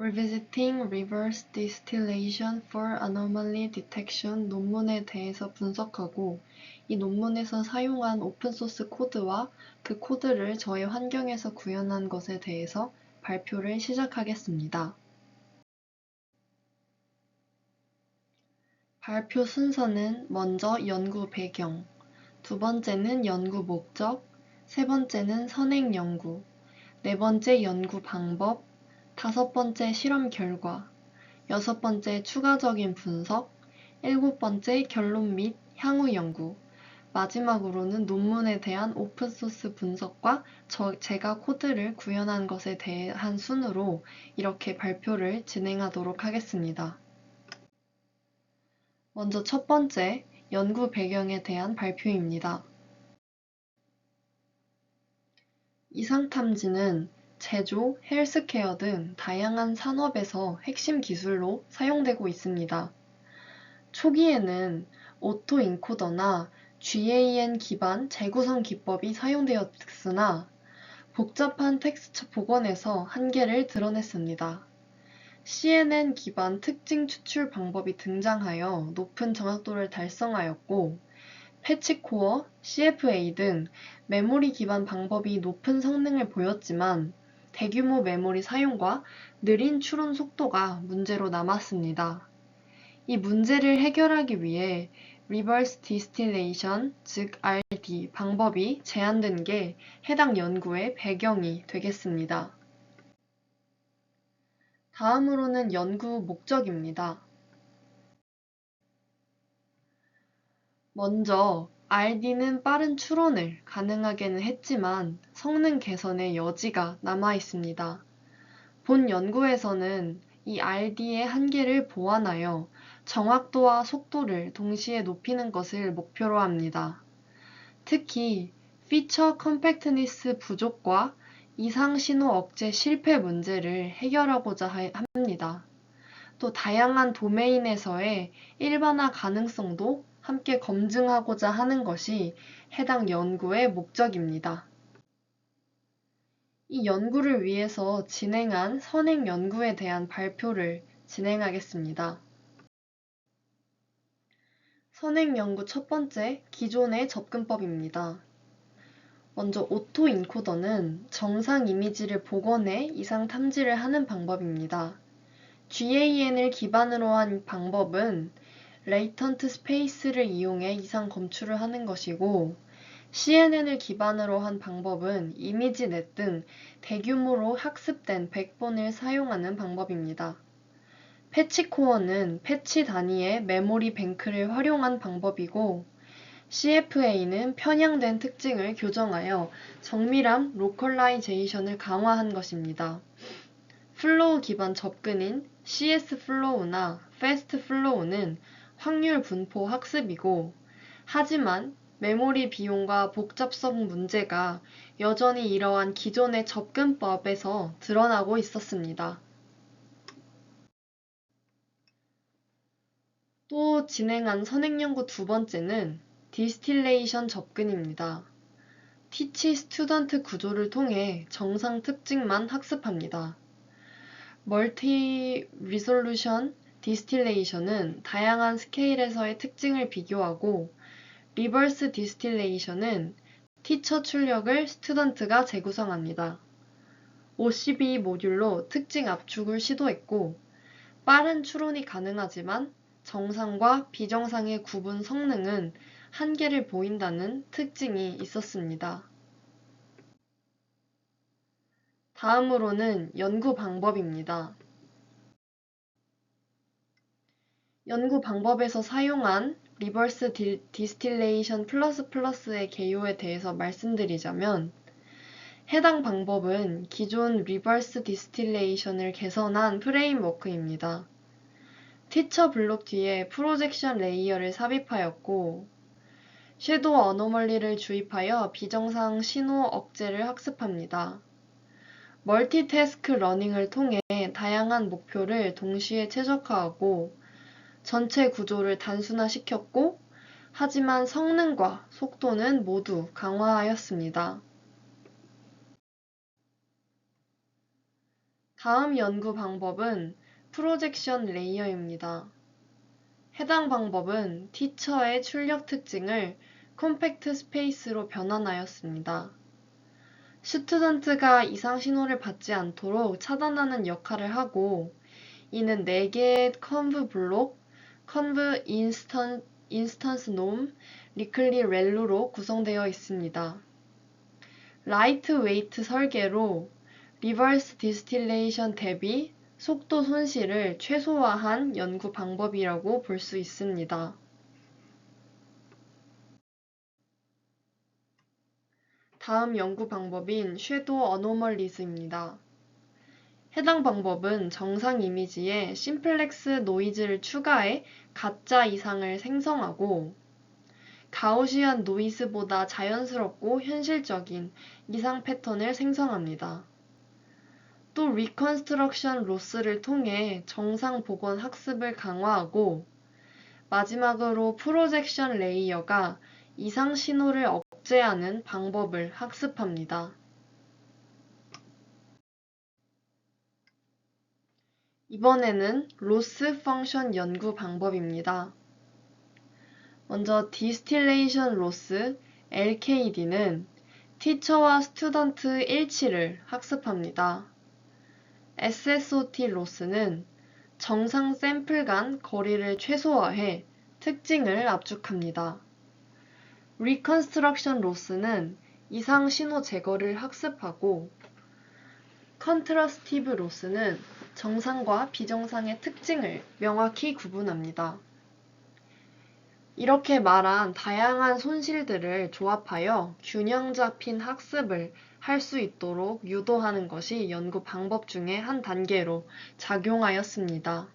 Revisiting Reverse Distillation for Anomaly Detection 논문에 대해서 분석하고 이 논문에서 사용한 오픈소스 코드와 그 코드를 저의 환경에서 구현한 것에 대해서 발표를 시작하겠습니다. 발표 순서는 먼저 연구 배경, 두 번째는 연구 목적, 세 번째는 선행 연구, 네 번째 연구 방법, 다섯 번째 실험 결과, 여섯 번째 추가적인 분석, 일곱 번째 결론 및 향후 연구, 마지막으로는 논문에 대한 오픈소스 분석과 제가 코드를 구현한 것에 대한 순으로 이렇게 발표를 진행하도록 하겠습니다. 먼저 첫 번째, 연구 배경에 대한 발표입니다. 이상탐지는 제조, 헬스케어 등 다양한 산업에서 핵심 기술로 사용되고 있습니다. 초기에는 오토인코더나 GAN 기반 재구성 기법이 사용되었으나 복잡한 텍스처 복원에서 한계를 드러냈습니다. CNN 기반 특징 추출 방법이 등장하여 높은 정확도를 달성하였고, 패치코어, CFA 등 메모리 기반 방법이 높은 성능을 보였지만 대규모 메모리 사용과 느린 추론 속도가 문제로 남았습니다. 이 문제를 해결하기 위해 Reverse Distillation, 즉 RD 방법이 제안된 게 해당 연구의 배경이 되겠습니다. 다음으로는 연구 목적입니다. 먼저 RD는 빠른 추론을 가능하게는 했지만 성능 개선의 여지가 남아 있습니다. 본 연구에서는 이 RD의 한계를 보완하여 정확도와 속도를 동시에 높이는 것을 목표로 합니다. 특히 피처 컴팩트니스 부족과 이상 신호 억제 실패 문제를 해결하고자 합니다. 또 다양한 도메인에서의 일반화 가능성도 함께 검증하고자 하는 것이 해당 연구의 목적입니다. 이 연구를 위해서 진행한 선행 연구에 대한 발표를 진행하겠습니다. 선행 연구 첫 번째, 기존의 접근법입니다. 먼저 오토인코더는 정상 이미지를 복원해 이상 탐지를 하는 방법입니다. GAN을 기반으로 한 방법은 레이턴트 스페이스를 이용해 이상 검출을 하는 것이고, CNN을 기반으로 한 방법은 이미지넷 등 대규모로 학습된 백본을 사용하는 방법입니다. 패치코어는 패치 단위의 메모리 뱅크를 활용한 방법이고, CFA는 편향된 특징을 교정하여 정밀한 로컬라이제이션을 강화한 것입니다. 플로우 기반 접근인 CS 플로우나 패스트 플로우는 확률 분포 학습이고, 하지만 메모리 비용과 복잡성 문제가 여전히 이러한 기존의 접근법에서 드러나고 있었습니다. 또 진행한 선행연구 두 번째는 디스틸레이션 접근입니다. 티치 스튜던트 구조를 통해 정상 특징만 학습합니다. 멀티 리솔루션 디스틸레이션은 다양한 스케일에서의 특징을 비교하고, 리버스 디스틸레이션은 티처 출력을 스튜던트가 재구성합니다. OCB 모듈로 특징 압축을 시도했고, 빠른 추론이 가능하지만 정상과 비정상의 구분 성능은 한계를 보인다는 특징이 있었습니다. 다음으로는 연구 방법입니다. 연구 방법에서 사용한 리버스 디스틸레이션 플러스의 개요에 대해서 말씀드리자면, 해당 방법은 기존 리버스 디스틸레이션을 개선한 프레임워크입니다. 티처 블록 뒤에 프로젝션 레이어를 삽입하였고, 섀도우 어노멀리를 주입하여 비정상 신호 억제를 학습합니다. 멀티태스크 러닝을 통해 다양한 목표를 동시에 최적화하고 전체 구조를 단순화시켰고, 하지만 성능과 속도는 모두 강화하였습니다. 다음 연구 방법은 프로젝션 레이어입니다. 해당 방법은 티처의 출력 특징을 컴팩트 스페이스로 변환하였습니다. 스튜던트가 이상 신호를 받지 않도록 차단하는 역할을 하고, 이는 4개의 컨브 블록, 컨브 인스턴스 놈, 리클리 렐루로 구성되어 있습니다. 라이트 웨이트 설계로 리버스 디스틸레이션 대비 속도 손실을 최소화한 연구 방법이라고 볼 수 있습니다. 다음 연구 방법인 섀도우 어노멀리즈입니다. 해당 방법은 정상 이미지에 심플렉스 노이즈를 추가해 가짜 이상을 생성하고, 가우시안 노이즈보다 자연스럽고 현실적인 이상 패턴을 생성합니다. 또 리컨스트럭션 로스를 통해 정상 복원 학습을 강화하고, 마지막으로 프로젝션 레이어가 이상 신호를 억제하는 방법을 학습합니다. 이번에는 로스 펑션 연구 방법입니다. 먼저 디스틸레이션 로스 LKD는 티처와 스튜던트 일치를 학습합니다. SSOT 로스는 정상 샘플 간 거리를 최소화해 특징을 압축합니다. 리컨스트럭션 로스는 이상 신호 제거를 학습하고, 컨트러스티브 로스는 정상과 비정상의 특징을 명확히 구분합니다. 이렇게 말한 다양한 손실들을 조합하여 균형 잡힌 학습을 할 수 있도록 유도하는 것이 연구 방법 중의 한 단계로 작용하였습니다.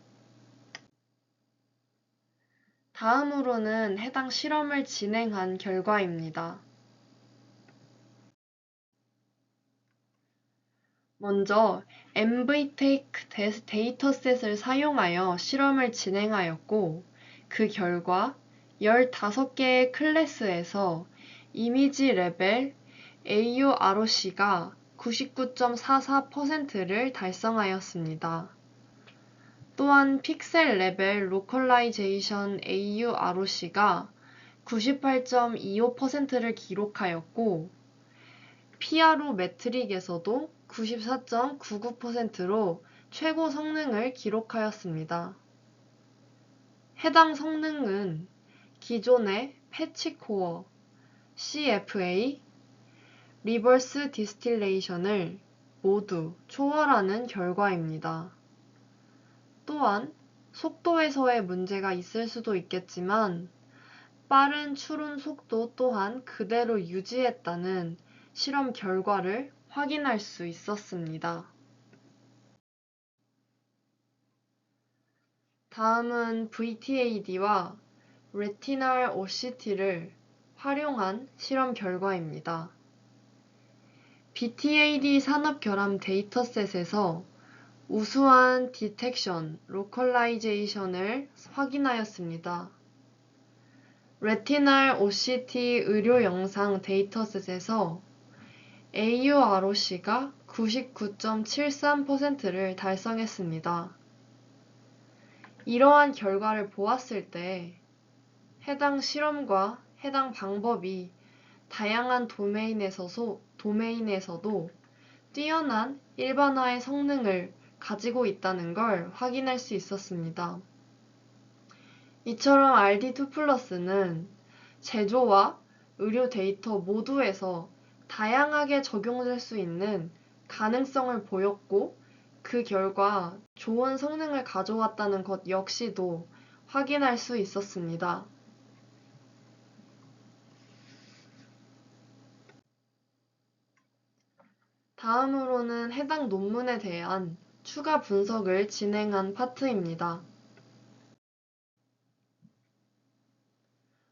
다음으로는 해당 실험을 진행한 결과입니다. 먼저 MVTake 데이터셋을 사용하여 실험을 진행하였고, 그 결과 15개의 클래스에서 이미지 레벨 AUROC가 99.44%를 달성하였습니다. 또한 픽셀 레벨 로컬라이제이션 AUROC가 98.25%를 기록하였고, PRO 매트릭에서도 94.99%로 최고 성능을 기록하였습니다. 해당 성능은 기존의 패치코어, CFA, 리버스 디스틸레이션을 모두 초월하는 결과입니다. 또한 속도에서의 문제가 있을 수도 있겠지만, 빠른 추론 속도 또한 그대로 유지했다는 실험 결과를 확인할 수 있었습니다. 다음은 VTAD와 레티날 OCT를 활용한 실험 결과입니다. BTAD 산업 결함 데이터셋에서 우수한 디텍션, 로컬라이제이션을 확인하였습니다. 레티날 OCT 의료 영상 데이터셋에서 AUROC가 99.73%를 달성했습니다. 이러한 결과를 보았을 때 해당 실험과 해당 방법이 다양한 도메인에서도 뛰어난 일반화의 성능을 가지고 있다는 걸 확인할 수 있었습니다. 이처럼 RD2+는 제조와 의료 데이터 모두에서 다양하게 적용될 수 있는 가능성을 보였고, 그 결과 좋은 성능을 가져왔다는 것 역시도 확인할 수 있었습니다. 다음으로는 해당 논문에 대한 추가 분석을 진행한 파트입니다.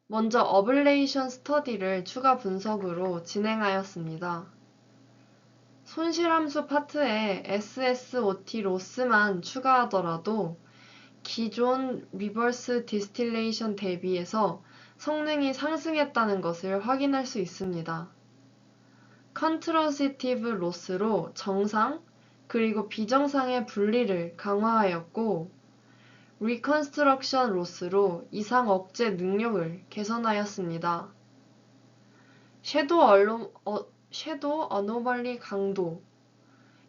먼저 어블레이션 스터디를 추가 분석으로 진행하였습니다. 손실함수 파트에 SSOT 로스만 추가하더라도 기존 리버스 디스틸레이션 대비해서 성능이 상승했다는 것을 확인할 수 있습니다. 컨트러시티브 로스로 정상, 그리고 비정상의 분리를 강화하였고 리컨스트럭션 로스로 이상 억제 능력을 개선하였습니다. 섀도우 어노멀리 강도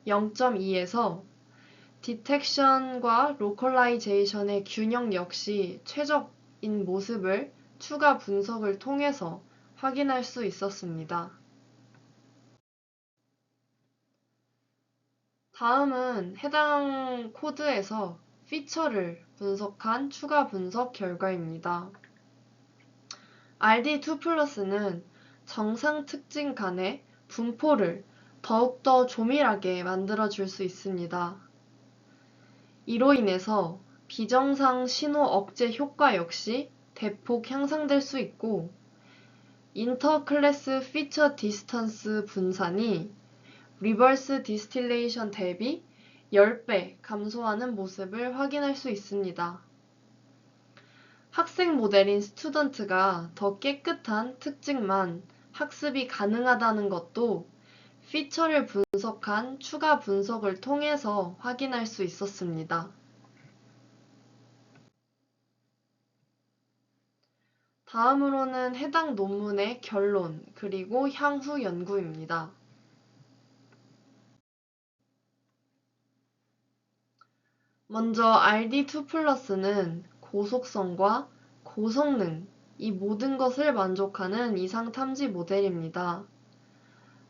0.2에서 디텍션과 로컬라이제이션의 균형 역시 최적인 모습을 추가 분석을 통해서 확인할 수 있었습니다. 다음은 해당 코드에서 피처를 분석한 추가 분석 결과입니다. RD2+는 정상 특징 간의 분포를 더욱더 조밀하게 만들어줄 수 있습니다. 이로 인해서 비정상 신호 억제 효과 역시 대폭 향상될 수 있고 인터클래스 피처 디스턴스 분산이 리버스 디스틸레이션 대비 10배 감소하는 모습을 확인할 수 있습니다. 학생 모델인 스튜던트가 더 깨끗한 특징만 학습이 가능하다는 것도 피처를 분석한 추가 분석을 통해서 확인할 수 있었습니다. 다음으로는 해당 논문의 결론 그리고 향후 연구입니다. 먼저 RD2+는 고속성과 고성능 이 모든 것을 만족하는 이상 탐지 모델입니다.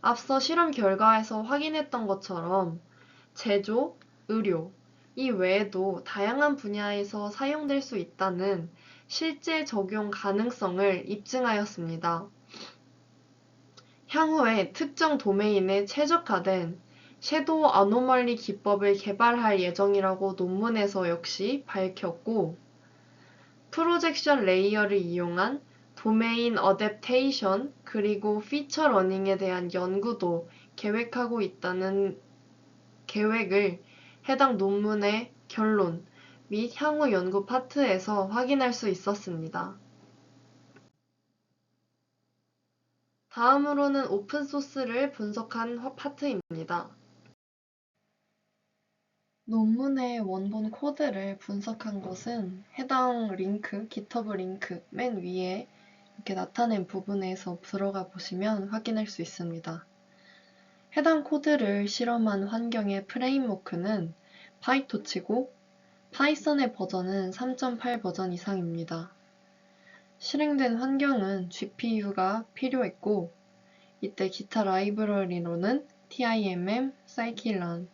앞서 실험 결과에서 확인했던 것처럼 제조, 의료, 이 외에도 다양한 분야에서 사용될 수 있다는 실제 적용 가능성을 입증하였습니다. 향후에 특정 도메인에 최적화된 섀도우 아노멀리 기법을 개발할 예정이라고 논문에서 역시 밝혔고, 프로젝션 레이어를 이용한 도메인 어댑테이션 그리고 피처 러닝에 대한 연구도 계획하고 있다는 계획을 해당 논문의 결론 및 향후 연구 파트에서 확인할 수 있었습니다. 다음으로는 오픈소스를 분석한 파트입니다. 논문의 원본 코드를 분석한 것은 해당 링크, GitHub 링크 맨 위에 이렇게 나타낸 부분에서 들어가 보시면 확인할 수 있습니다. 해당 코드를 실험한 환경의 프레임워크는 파이토치고 파이썬의 버전은 3.8 버전 이상입니다. 실행된 환경은 GPU가 필요했고 이때 기타 라이브러리로는 TIMM, scikit-learn,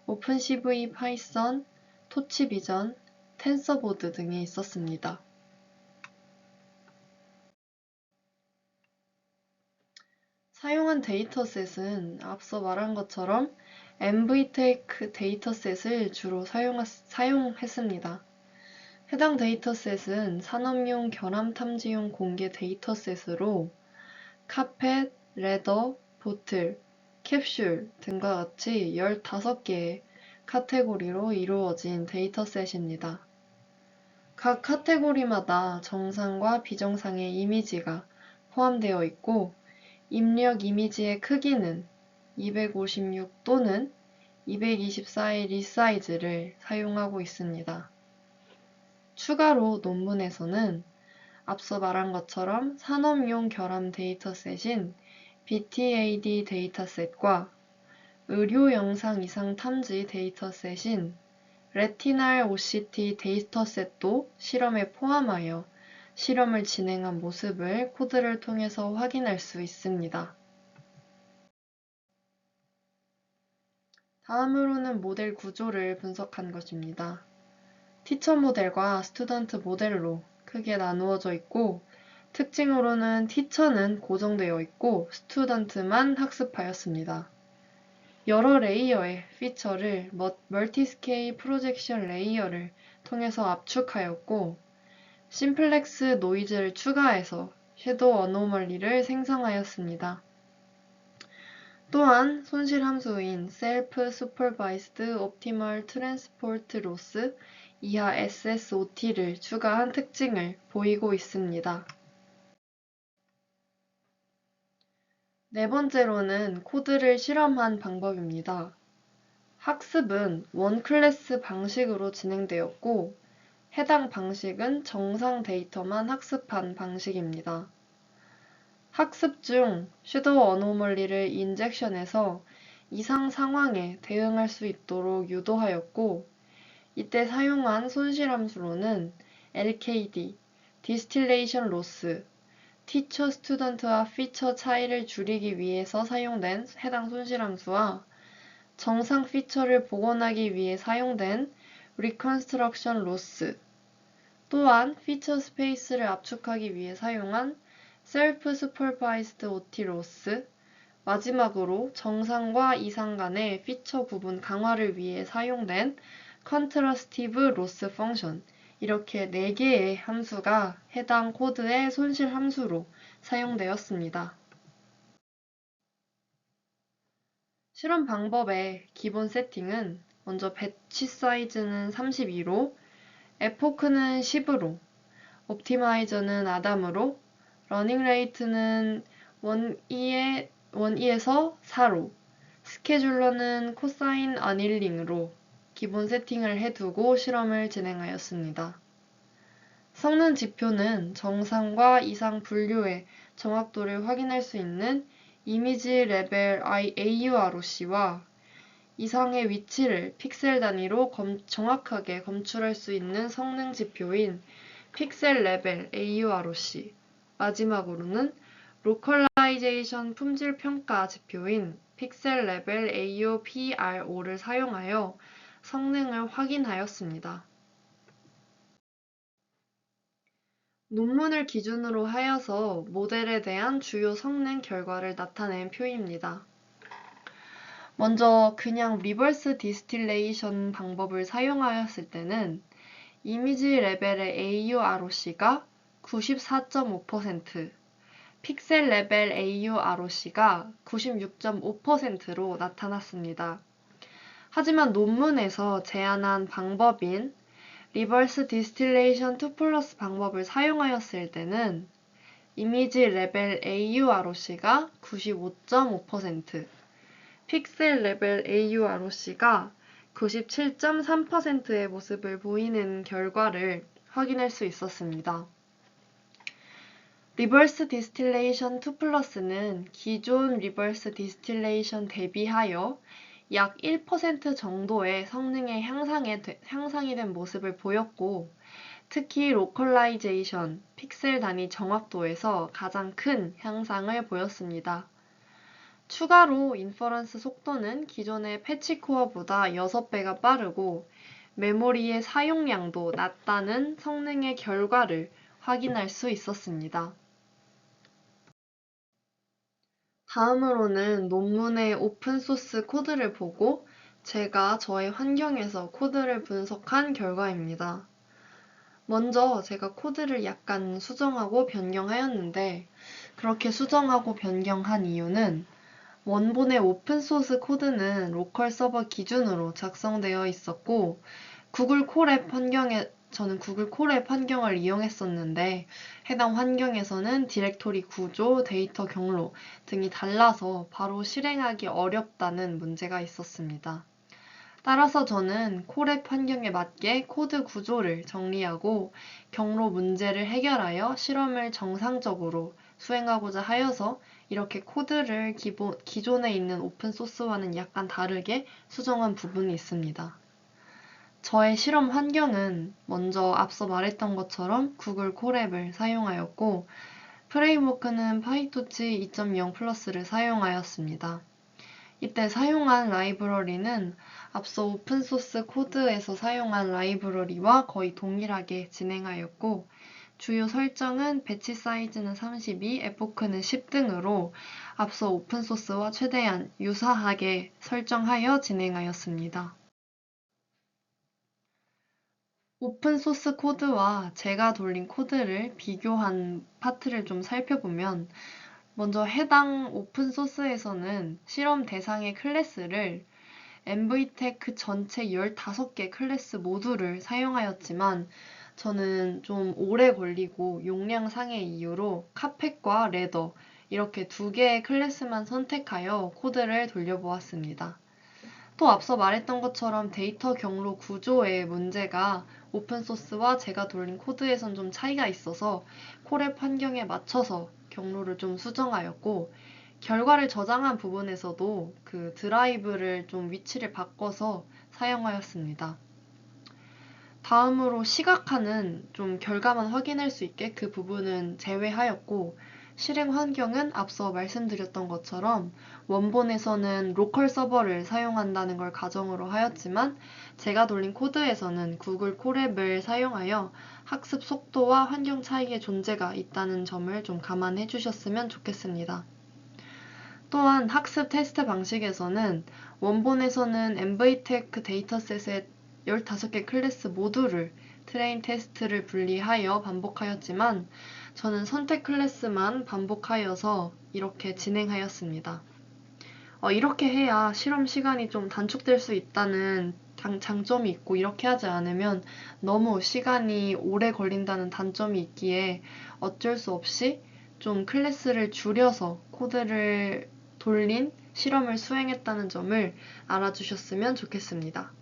오픈CV, 파이썬, 토치비전, 텐서보드 등이 있었습니다. 사용한 데이터셋은 앞서 말한 것처럼 MVTech 데이터셋을 주로 사용했습니다. 해당 데이터셋은 산업용 결함 탐지용 공개 데이터셋으로 카펫, 레더, 보틀, 캡슐 등과 같이 15개의 카테고리로 이루어진 데이터셋입니다. 각 카테고리마다 정상과 비정상의 이미지가 포함되어 있고 입력 이미지의 크기는 256 또는 224의 리사이즈를 사용하고 있습니다. 추가로 논문에서는 앞서 말한 것처럼 산업용 결함 데이터셋인 BTAD 데이터셋과 의료 영상 이상 탐지 데이터셋인 레티날 OCT 데이터셋도 실험에 포함하여 실험을 진행한 모습을 코드를 통해서 확인할 수 있습니다. 다음으로는 모델 구조를 분석한 것입니다. 티처 모델과 스튜던트 모델로 크게 나누어져 있고 특징으로는 티처는 고정되어 있고 스튜던트만 학습하였습니다. 여러 레이어의 피처를 멀티스케일 프로젝션 레이어를 통해서 압축하였고 심플렉스 노이즈를 추가해서 섀도우 어노멀리를 생성하였습니다. 또한 손실 함수인 Self Supervised Optimal Transport Loss 이하 SSOT를 추가한 특징을 보이고 있습니다. 네 번째로는 코드를 실험한 방법입니다. 학습은 원클래스 방식으로 진행되었고, 해당 방식은 정상 데이터만 학습한 방식입니다. 학습 중 섀도우 어노멀리를 인젝션해서 이상 상황에 대응할 수 있도록 유도하였고, 이때 사용한 손실함수로는 LKD, 디스틸레이션 로스, 티처 스튜던트와 피처 차이를 줄이기 위해서 사용된 해당 손실함수와 정상 피처를 복원하기 위해 사용된 리컨스트럭션 로스, 또한 피처 스페이스를 압축하기 위해 사용한 셀프 슈퍼바이즈드 OT 로스, 마지막으로 정상과 이상 간의 피처 구분 강화를 위해 사용된 컨트러스티브 로스 펑션, 이렇게 4개의 함수가 해당 코드의 손실 함수로 사용되었습니다. 실험 방법의 기본 세팅은 먼저 배치 사이즈는 32로, 에포크는 10으로, 옵티마이저는 아담으로, 러닝 레이트는 1e에서 4로, 스케줄러는 코사인 어닐링으로 기본 세팅을 해두고 실험을 진행하였습니다. 성능 지표는 정상과 이상 분류의 정확도를 확인할 수 있는 이미지 레벨 AUROC와 이상의 위치를 픽셀 단위로 정확하게 검출할 수 있는 성능 지표인 픽셀 레벨 AUROC, 마지막으로는 로컬라이제이션 품질 평가 지표인 픽셀 레벨 AUPRO를 사용하여 성능을 확인하였습니다. 논문을 기준으로 하여서 모델에 대한 주요 성능 결과를 나타낸 표입니다. 먼저 그냥 리버스 디스틸레이션 방법을 사용하였을 때는 이미지 레벨의 AUROC가 94.5%, 픽셀 레벨 AUROC가 96.5%로 나타났습니다. 하지만 논문에서 제안한 방법인 리버스 디스틸레이션 2+ 방법을 사용하였을 때는 이미지 레벨 AUROC가 95.5%, 픽셀 레벨 AUROC가 97.3%의 모습을 보이는 결과를 확인할 수 있었습니다. 리버스 디스틸레이션 2+는 기존 리버스 디스틸레이션 대비하여 약 1% 정도의 성능의 향상이 된 모습을 보였고, 특히 로컬라이제이션, 픽셀 단위 정확도에서 가장 큰 향상을 보였습니다. 추가로 인퍼런스 속도는 기존의 패치코어보다 6배가 빠르고 메모리의 사용량도 낮다는 성능의 결과를 확인할 수 있었습니다. 다음으로는 논문의 오픈소스 코드를 보고 제가 저의 환경에서 코드를 분석한 결과입니다. 먼저 제가 코드를 약간 수정하고 변경하였는데, 그렇게 수정하고 변경한 이유는 원본의 오픈소스 코드는 로컬 서버 기준으로 작성되어 있었고, 저는 구글 콜앱 환경을 이용했었는데, 해당 환경에서는 디렉토리 구조, 데이터 경로 등이 달라서 바로 실행하기 어렵다는 문제가 있었습니다. 따라서 저는 콜앱 환경에 맞게 코드 구조를 정리하고 경로 문제를 해결하여 실험을 정상적으로 수행하고자 하여서 이렇게 코드를 기존에 있는 오픈소스와는 약간 다르게 수정한 부분이 있습니다. 저의 실험 환경은 먼저 앞서 말했던 것처럼 구글 콜앱을 사용하였고, 프레임워크는 파이토치 2.0 플러스를 사용하였습니다. 이때 사용한 라이브러리는 앞서 오픈소스 코드에서 사용한 라이브러리와 거의 동일하게 진행하였고, 주요 설정은 배치 사이즈는 32, 에포크는 10 등으로 앞서 오픈소스와 최대한 유사하게 설정하여 진행하였습니다. 오픈소스 코드와 제가 돌린 코드를 비교한 파트를 좀 살펴보면, 먼저 해당 오픈소스에서는 실험 대상의 클래스를 MVTech 전체 15개 클래스 모두를 사용하였지만, 저는 좀 오래 걸리고 용량상의 이유로 카펫과 레더 이렇게 2개의 클래스만 선택하여 코드를 돌려보았습니다. 또 앞서 말했던 것처럼 데이터 경로 구조의 문제가 오픈소스와 제가 돌린 코드에선 좀 차이가 있어서 콜앱 환경에 맞춰서 경로를 좀 수정하였고, 결과를 저장한 부분에서도 그 드라이브를 좀 위치를 바꿔서 사용하였습니다. 다음으로 시각화는 좀 결과만 확인할 수 있게 그 부분은 제외하였고, 실행 환경은 앞서 말씀드렸던 것처럼 원본에서는 로컬 서버를 사용한다는 걸 가정으로 하였지만, 제가 돌린 코드에서는 구글 콜앱을 사용하여 학습 속도와 환경 차이의 존재가 있다는 점을 좀 감안해 주셨으면 좋겠습니다. 또한 학습 테스트 방식에서는 원본에서는 MVTech 데이터셋의 15개 클래스 모두를 트레인 테스트를 분리하여 반복하였지만, 저는 선택 클래스만 반복하여서 이렇게 진행하였습니다. 이렇게 해야 실험 시간이 좀 단축될 수 있다는 장점이 있고, 이렇게 하지 않으면 너무 시간이 오래 걸린다는 단점이 있기에 어쩔 수 없이 좀 클래스를 줄여서 코드를 돌린 실험을 수행했다는 점을 알아주셨으면 좋겠습니다.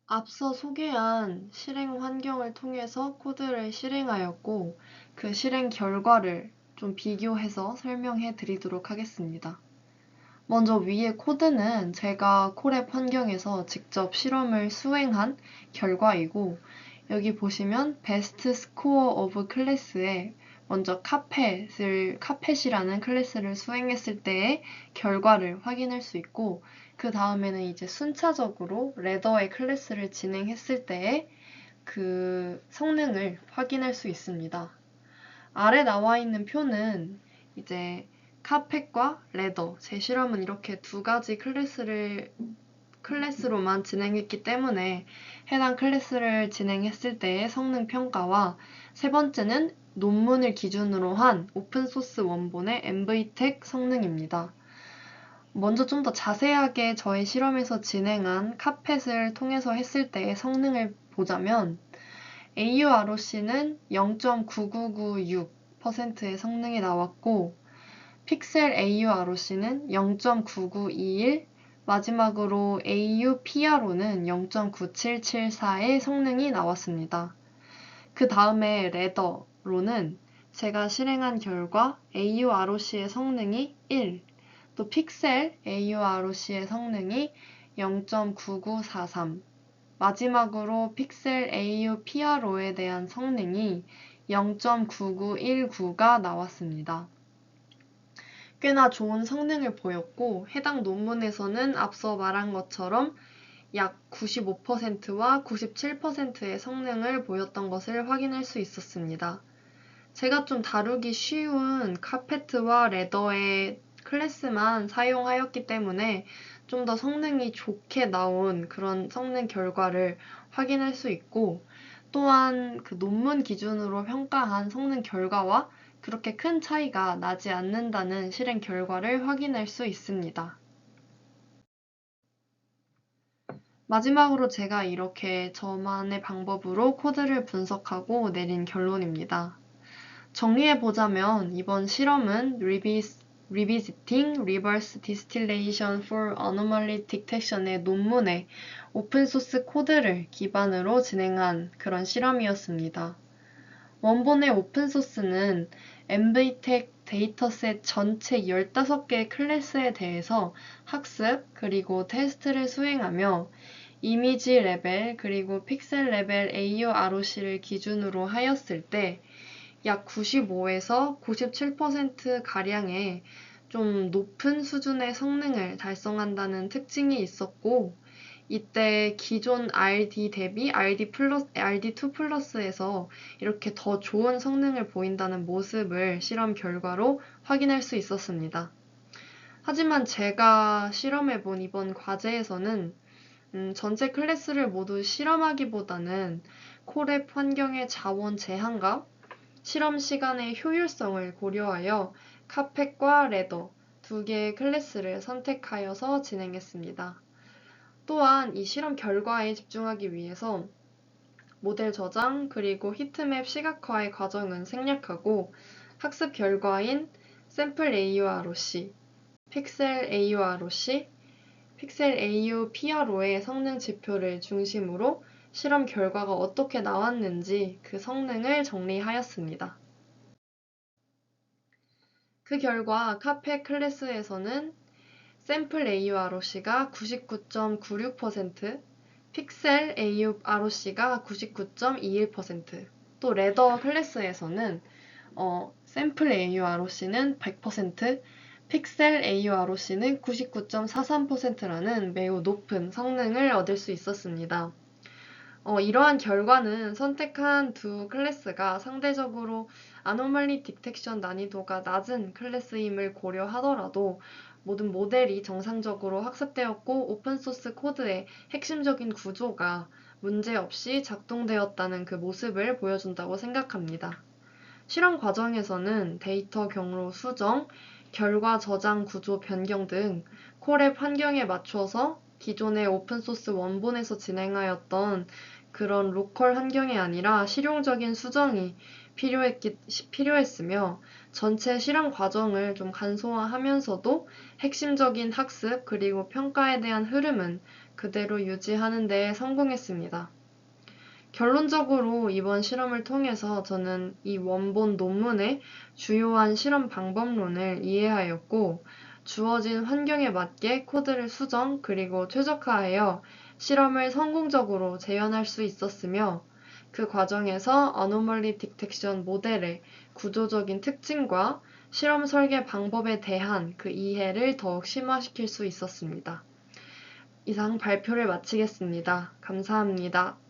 앞서 소개한 실행 환경을 통해서 코드를 실행하였고, 그 실행 결과를 좀 비교해서 설명해 드리도록 하겠습니다. 먼저 위의 코드는 제가 콜앱 환경에서 직접 실험을 수행한 결과이고, 여기 보시면 베스트 스코어 오브 클래스에 먼저 카펫이라는 클래스를 수행했을 때의 결과를 확인할 수 있고, 그 다음에는 이제 순차적으로 레더의 클래스를 진행했을 때의 그 성능을 확인할 수 있습니다. 아래 나와 있는 표는 이제 카펫과 레더, 제 실험은 이렇게 두 가지 클래스로만 진행했기 때문에 해당 클래스를 진행했을 때의 성능 평가와, 세 번째는 논문을 기준으로 한 오픈소스 원본의 MVTech 성능입니다. 먼저 좀 더 자세하게 저의 실험에서 진행한 카펫을 통해서 했을 때의 성능을 보자면, AUROC는 0.9996%의 성능이 나왔고, 픽셀 AUROC는 0.9921, 마지막으로 AUPRO는 0.9774의 성능이 나왔습니다. 그 다음에 레더로는 제가 실행한 결과 AUROC의 성능이 1, 또 픽셀 AUROC의 성능이 0.9943, 마지막으로 픽셀 AUPRO에 대한 성능이 0.9919가 나왔습니다. 꽤나 좋은 성능을 보였고, 해당 논문에서는 앞서 말한 것처럼 약 95%와 97%의 성능을 보였던 것을 확인할 수 있었습니다. 제가 좀 다루기 쉬운 카페트와 레더의 클래스만 사용하였기 때문에 좀 더 성능이 좋게 나온 그런 성능 결과를 확인할 수 있고, 또한 그 논문 기준으로 평가한 성능 결과와 그렇게 큰 차이가 나지 않는다는 실행 결과를 확인할 수 있습니다. 마지막으로 제가 이렇게 저만의 방법으로 코드를 분석하고 내린 결론입니다. 정리해보자면 이번 실험은 Revisiting Reverse Distillation for Anomaly Detection의 논문에 오픈소스 코드를 기반으로 진행한 그런 실험이었습니다. 원본의 오픈소스는 MVTech 데이터셋 전체 15개의 클래스에 대해서 학습 그리고 테스트를 수행하며, 이미지 레벨 그리고 픽셀 레벨 AUROC를 기준으로 하였을 때 약 95에서 97%가량의 좀 높은 수준의 성능을 달성한다는 특징이 있었고, 이때 기존 RD 대비 RD2 플러스에서 이렇게 더 좋은 성능을 보인다는 모습을 실험 결과로 확인할 수 있었습니다. 하지만 제가 실험해본 이번 과제에서는 전체 클래스를 모두 실험하기보다는 콜앱 환경의 자원 제한과 실험 시간의 효율성을 고려하여 카펫과 레더 두 개의 클래스를 선택하여서 진행했습니다. 또한 이 실험 결과에 집중하기 위해서 모델 저장 그리고 히트맵 시각화의 과정은 생략하고, 학습 결과인 샘플 AUROC, 픽셀 AUROC, 픽셀 AU PRO의 성능 지표를 중심으로 실험 결과가 어떻게 나왔는지 그 성능을 정리하였습니다. 그 결과 카페 클래스에서는 샘플 AUROC가 99.96%, 픽셀 AUROC가 99.21%, 또 레더 클래스에서는 샘플 AUROC는 100%, 픽셀 AUROC는 99.43%라는 매우 높은 성능을 얻을 수 있었습니다. 이러한 결과는 선택한 두 클래스가 상대적으로 아노멀리 디텍션 난이도가 낮은 클래스임을 고려하더라도 모든 모델이 정상적으로 학습되었고 오픈소스 코드의 핵심적인 구조가 문제없이 작동되었다는 그 모습을 보여준다고 생각합니다. 실험 과정에서는 데이터 경로 수정, 결과 저장 구조 변경 등 콜앱 환경에 맞춰서 기존의 오픈소스 원본에서 진행하였던 그런 로컬 환경이 아니라 실용적인 수정이 필요했으며 전체 실험 과정을 좀 간소화하면서도 핵심적인 학습 그리고 평가에 대한 흐름은 그대로 유지하는 데 성공했습니다. 결론적으로 이번 실험을 통해서 저는 이 원본 논문의 주요한 실험 방법론을 이해하였고 주어진 환경에 맞게 코드를 수정 그리고 최적화하여 실험을 성공적으로 재현할 수 있었으며 그 과정에서 어노멀리 디텍션 모델의 구조적인 특징과 실험 설계 방법에 대한 그 이해를 더욱 심화시킬 수 있었습니다. 이상 발표를 마치겠습니다. 감사합니다.